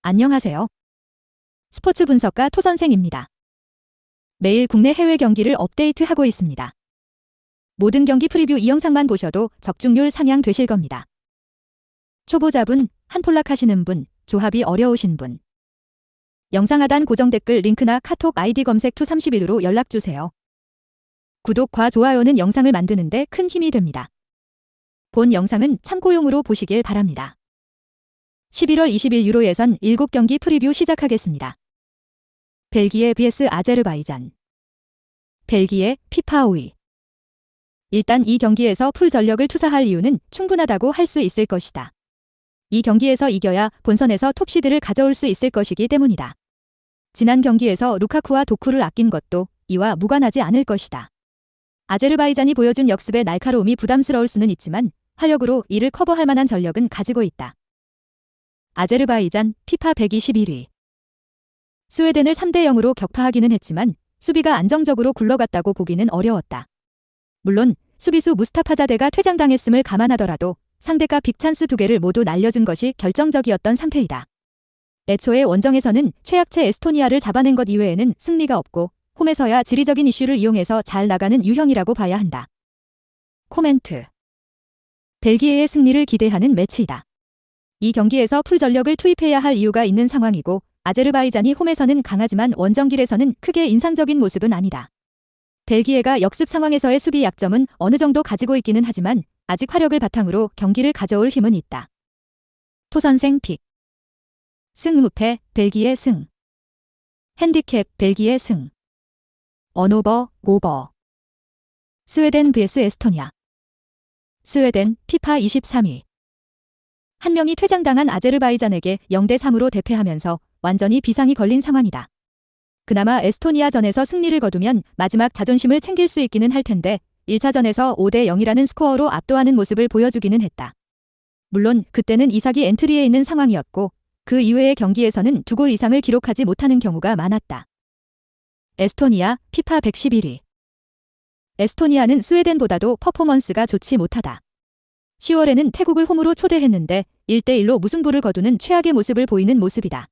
안녕하세요. 스포츠 분석가 토선생입니다. 매일 국내 해외 경기를 업데이트하고 있습니다. 모든 경기 프리뷰 이 영상만 보셔도 적중률 상향 되실 겁니다. 초보자분, 한폴락 하시는 분, 조합이 어려우신 분. 영상 하단 고정 댓글 링크나 카톡 아이디 검색 투31로 연락주세요. 구독과 좋아요는 영상을 만드는데 큰 힘이 됩니다. 본 영상은 참고용으로 보시길 바랍니다. 11월 20일 유로 예선 7경기 프리뷰 시작하겠습니다. 벨기에 vs 아제르바이잔. 벨기에 피파 5위. 일단 이 경기에서 풀 전력을 투사할 이유는 충분하다고 할 수 있을 것이다. 이 경기에서 이겨야 본선에서 톱시드를 가져올 수 있을 것이기 때문이다. 지난 경기에서 루카쿠와 도쿠를 아낀 것도 이와 무관하지 않을 것이다. 아제르바이잔이 보여준 역습의 날카로움이 부담스러울 수는 있지만 화력으로 이를 커버할 만한 전력은 가지고 있다. 아제르바이잔 피파 121위. 스웨덴을 3대0으로 격파하기는 했지만 수비가 안정적으로 굴러갔다고 보기는 어려웠다. 물론 수비수 무스타파자데가 퇴장당했음을 감안하더라도 상대가 빅찬스 2개를 모두 날려준 것이 결정적이었던 상태이다. 애초에 원정에서는 최약체 에스토니아를 잡아낸 것 이외에는 승리가 없고 홈에서야 지리적인 이슈를 이용해서 잘 나가는 유형이라고 봐야 한다. 코멘트. 벨기에의 승리를 기대하는 매치이다. 이 경기에서 풀 전력을 투입해야 할 이유가 있는 상황이고 아제르바이잔이 홈에서는 강하지만 원정길에서는 크게 인상적인 모습은 아니다. 벨기에가 역습 상황에서의 수비 약점은 어느 정도 가지고 있기는 하지만 아직 화력을 바탕으로 경기를 가져올 힘은 있다. 토선생 픽. 승무패 벨기에 승. 핸디캡 벨기에 승. 언오버 오버. 스웨덴 vs 에스토니아. 스웨덴 피파 23위. 한 명이 퇴장당한 아제르바이잔에게 0대3으로 대패하면서 완전히 비상이 걸린 상황이다. 그나마 에스토니아전에서 승리를 거두면 마지막 자존심을 챙길 수 있기는 할 텐데 1차전에서 5대0이라는 스코어로 압도하는 모습을 보여주기는 했다. 물론 그때는 이삭이 엔트리에 있는 상황이었고 그 이외의 경기에서는 2골 이상을 기록하지 못하는 경우가 많았다. 에스토니아 피파 111위. 에스토니아는 스웨덴보다도 퍼포먼스가 좋지 못하다. 10월에는 태국을 홈으로 초대했는데 1대1로 무승부를 거두는 최악의 모습을 보이는 모습이다.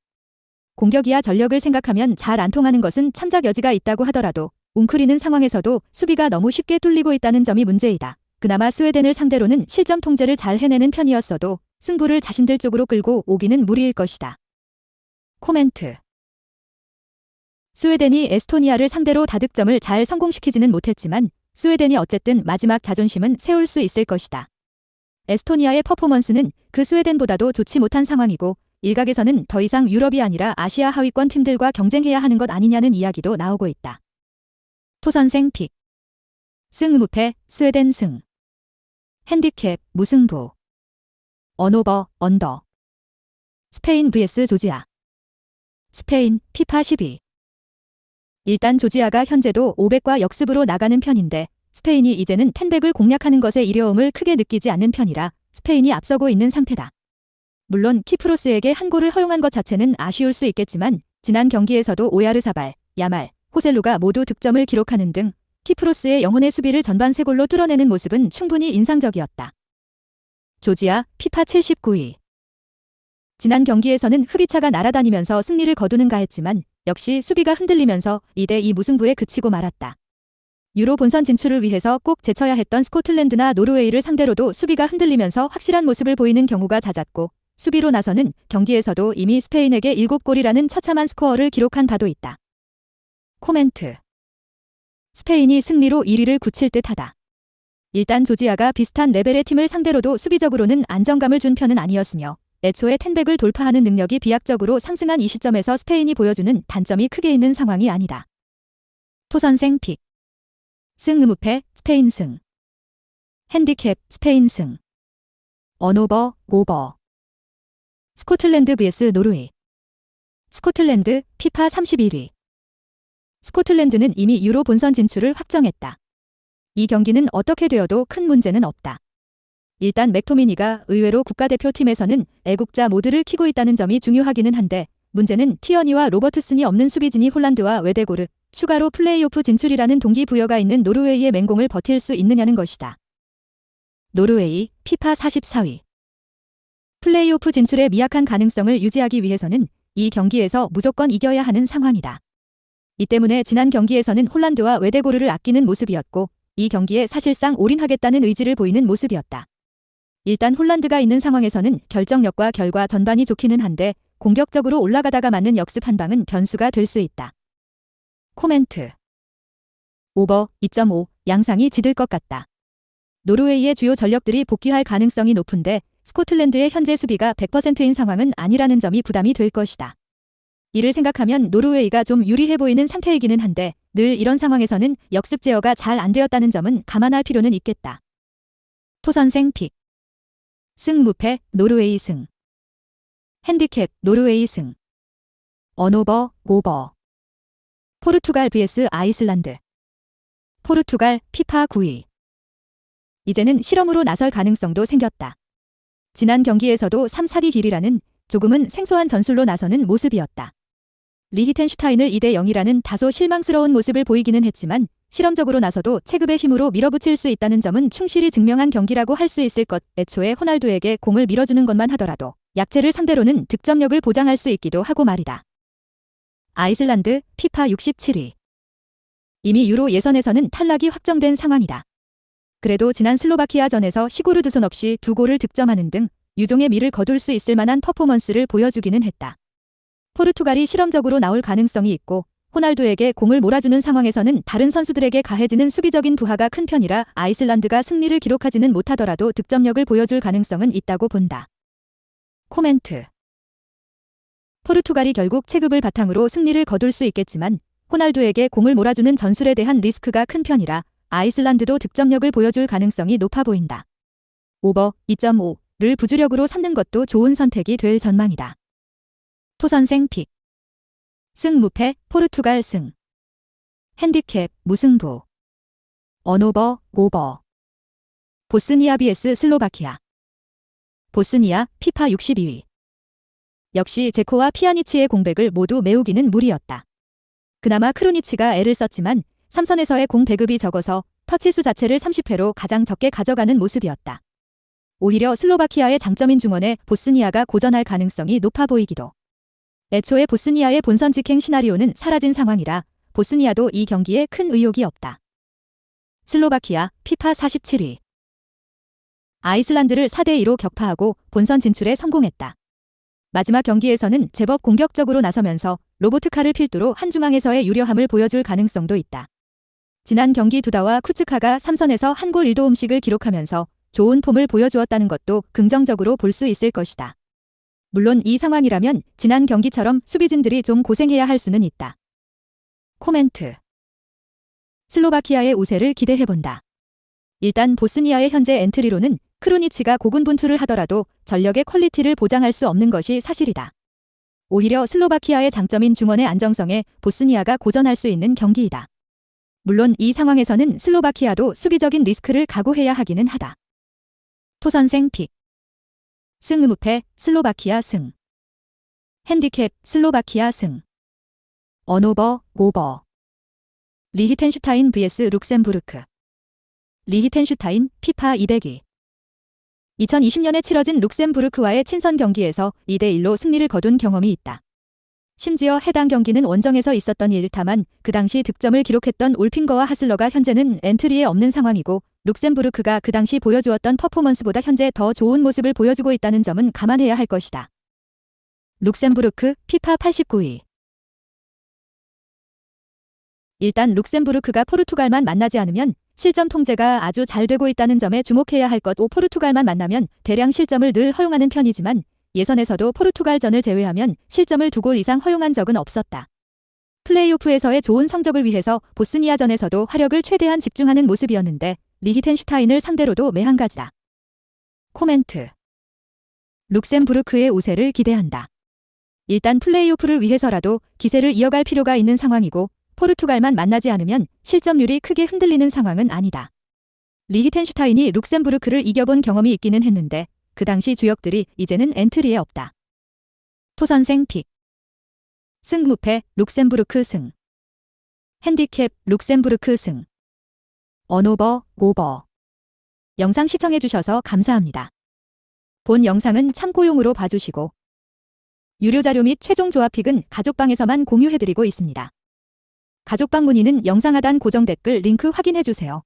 공격이야 전력을 생각하면 잘 안 통하는 것은 참작 여지가 있다고 하더라도 웅크리는 상황에서도 수비가 너무 쉽게 뚫리고 있다는 점이 문제이다. 그나마 스웨덴을 상대로는 실점 통제를 잘 해내는 편이었어도 승부를 자신들 쪽으로 끌고 오기는 무리일 것이다. 코멘트. 스웨덴이 에스토니아를 상대로 다득점을 잘 성공시키지는 못했지만 스웨덴이 어쨌든 마지막 자존심은 세울 수 있을 것이다. 에스토니아의 퍼포먼스는 그 스웨덴보다도 좋지 못한 상황이고 일각에서는 더 이상 유럽이 아니라 아시아 하위권 팀들과 경쟁해야 하는 것 아니냐는 이야기도 나오고 있다. 토선생 픽. 승무패 스웨덴 승. 핸디캡 무승부. 언오버 언더. 스페인 vs 조지아. 스페인 피파 10위. 일단 조지아가 현재도 500과 역습으로 나가는 편인데 스페인이 이제는 10백을 공략하는 것의 이려움을 크게 느끼지 않는 편이라 스페인이 앞서고 있는 상태다. 물론 키프로스에게 한 골을 허용한 것 자체는 아쉬울 수 있겠지만 지난 경기에서도 오야르사발, 야말, 호셀루가 모두 득점을 기록하는 등 키프로스의 영혼의 수비를 전반 3골로 뚫어내는 모습은 충분히 인상적이었다. 조지아 피파 79위. 지난 경기에서는 흐리차가 날아다니면서 승리를 거두는가 했지만 역시 수비가 흔들리면서 2대2 무승부에 그치고 말았다. 유로 본선 진출을 위해서 꼭 제쳐야 했던 스코틀랜드나 노르웨이를 상대로도 수비가 흔들리면서 확실한 모습을 보이는 경우가 잦았고 수비로 나서는 경기에서도 이미 스페인에게 7골이라는 처참한 스코어를 기록한 바도 있다. 코멘트. 스페인이 승리로 1위를 굳힐 듯하다. 일단 조지아가 비슷한 레벨의 팀을 상대로도 수비적으로는 안정감을 준 편은 아니었으며 애초에 10백을 돌파하는 능력이 비약적으로 상승한 이 시점에서 스페인이 보여주는 단점이 크게 있는 상황이 아니다. 토선생 픽. 승무패 스페인 승. 핸디캡 스페인 승. 언오버 오버. 스코틀랜드 vs 노르웨이. 스코틀랜드 피파 31위. 스코틀랜드는 이미 유로 본선 진출을 확정했다. 이 경기는 어떻게 되어도 큰 문제는 없다. 일단 맥토미니가 의외로 국가대표팀에서는 애국자 모드를 키고 있다는 점이 중요하기는 한데 문제는 티어니와 로버트슨이 없는 수비진이 홀란드와 웨데고르, 추가로 플레이오프 진출이라는 동기부여가 있는 노르웨이의 맹공을 버틸 수 있느냐는 것이다. 노르웨이 피파 44위. 플레이오프 진출의 미약한 가능성을 유지하기 위해서는 이 경기에서 무조건 이겨야 하는 상황이다. 이 때문에 지난 경기에서는 홀란드와 웨데고르를 아끼는 모습이었고 이 경기에 사실상 올인하겠다는 의지를 보이는 모습이었다. 일단 홀란드가 있는 상황에서는 결정력과 결과 전반이 좋기는 한데 공격적으로 올라가다가 맞는 역습 한 방은 변수가 될 수 있다. 코멘트. 오버 2.5 양상이 짙을 것 같다. 노르웨이의 주요 전력들이 복귀할 가능성이 높은데 스코틀랜드의 현재 수비가 100%인 상황은 아니라는 점이 부담이 될 것이다. 이를 생각하면 노르웨이가 좀 유리해 보이는 상태이기는 한데 늘 이런 상황에서는 역습 제어가 잘 안 되었다는 점은 감안할 필요는 있겠다. 토선생 픽. 승무패 노르웨이 승. 핸디캡 노르웨이 승. 언오버 오버. 포르투갈 vs 아이슬란드. 포르투갈 피파 9위. 이제는 실험으로 나설 가능성도 생겼다. 지난 경기에서도 3-4리 길이라는 조금은 생소한 전술로 나서는 모습이었다. 리히텐슈타인을 2-0이라는 다소 실망스러운 모습을 보이기는 했지만 실험적으로 나서도 체급의 힘으로 밀어붙일 수 있다는 점은 충실히 증명한 경기라고 할 수 있을 것. 애초에 호날두에게 공을 밀어주는 것만 하더라도 약체를 상대로는 득점력을 보장할 수 있기도 하고 말이다. 아이슬란드 피파 67위. 이미 유로 예선에서는 탈락이 확정된 상황이다. 그래도 지난 슬로바키아전에서 시고르드손 없이 2골을 득점하는 등 유종의 미를 거둘 수 있을 만한 퍼포먼스를 보여주기는 했다. 포르투갈이 실험적으로 나올 가능성이 있고 호날두에게 공을 몰아주는 상황에서는 다른 선수들에게 가해지는 수비적인 부하가 큰 편이라 아이슬란드가 승리를 기록하지는 못하더라도 득점력을 보여줄 가능성은 있다고 본다. 코멘트. 포르투갈이 결국 체급을 바탕으로 승리를 거둘 수 있겠지만 호날두에게 공을 몰아주는 전술에 대한 리스크가 큰 편이라 아이슬란드도 득점력을 보여줄 가능성이 높아 보인다. 오버 2.5를 부주력으로 삼는 것도 좋은 선택이 될 전망이다. 토선생 픽. 승무패 포르투갈 승. 핸디캡 무승부. 언오버 오버. 보스니아 vs 슬로바키아. 보스니아 피파 62위. 역시 제코와 피아니치의 공백을 모두 메우기는 무리였다. 그나마 크루니치가 애를 썼지만 3선에서의 공 배급이 적어서 터치수 자체를 30회로 가장 적게 가져가는 모습이었다. 오히려 슬로바키아의 장점인 중원에 보스니아가 고전할 가능성이 높아 보이기도. 애초에 보스니아의 본선 직행 시나리오는 사라진 상황이라 보스니아도 이 경기에 큰 의욕이 없다. 슬로바키아 피파 47위. 아이슬란드를 4-2로 격파하고 본선 진출에 성공했다. 마지막 경기에서는 제법 공격적으로 나서면서 로보트카를 필두로 한중앙에서의 유려함을 보여줄 가능성도 있다. 지난 경기 두다와 쿠츠카가 3선에서 한 골 1도움씩을 기록하면서 좋은 폼을 보여주었다는 것도 긍정적으로 볼 수 있을 것이다. 물론 이 상황이라면 지난 경기처럼 수비진들이 좀 고생해야 할 수는 있다. 코멘트. 슬로바키아의 우세를 기대해본다. 일단 보스니아의 현재 엔트리로는 크루니치가 고군분투를 하더라도 전력의 퀄리티를 보장할 수 없는 것이 사실이다. 오히려 슬로바키아의 장점인 중원의 안정성에 보스니아가 고전할 수 있는 경기이다. 물론 이 상황에서는 슬로바키아도 수비적인 리스크를 각오해야 하기는 하다. 토선생 픽. 승무패 슬로바키아 승. 핸디캡 슬로바키아 승. 언오버 오버. 리히텐슈타인 vs 룩셈부르크. 리히텐슈타인 피파 200위. 2020년에 치러진 룩셈부르크와의 친선 경기에서 2-1로 승리를 거둔 경험이 있다. 심지어 해당 경기는 원정에서 있었던 일. 다만 그 당시 득점을 기록했던 올핑거와 하슬러가 현재는 엔트리에 없는 상황이고 룩셈부르크가 그 당시 보여주었던 퍼포먼스보다 현재 더 좋은 모습을 보여주고 있다는 점은 감안해야 할 것이다. 룩셈부르크 피파 89위. 일단 룩셈부르크가 포르투갈만 만나지 않으면 실점 통제가 아주 잘 되고 있다는 점에 주목해야 할 것. 포르투갈만 만나면 대량 실점을 늘 허용하는 편이지만 예선에서도 포르투갈전을 제외하면 실점을 2골 이상 허용한 적은 없었다. 플레이오프에서의 좋은 성적을 위해서 보스니아전에서도 화력을 최대한 집중하는 모습이었는데 리히텐슈타인을 상대로도 매한가지다. 코멘트. 룩셈부르크의 우세를 기대한다. 일단 플레이오프를 위해서라도 기세를 이어갈 필요가 있는 상황이고 포르투갈만 만나지 않으면 실점률이 크게 흔들리는 상황은 아니다. 리히텐슈타인이 룩셈부르크를 이겨본 경험이 있기는 했는데 그 당시 주역들이 이제는 엔트리에 없다. 토선생 픽. 승무패 룩셈부르크 승. 핸디캡 룩셈부르크 승. 언오버 오버. 영상 시청해주셔서 감사합니다. 본 영상은 참고용으로 봐주시고 유료 자료 및 최종 조합픽은 가족방에서만 공유해드리고 있습니다. 가족방 문의는 영상 하단 고정 댓글 링크 확인해주세요.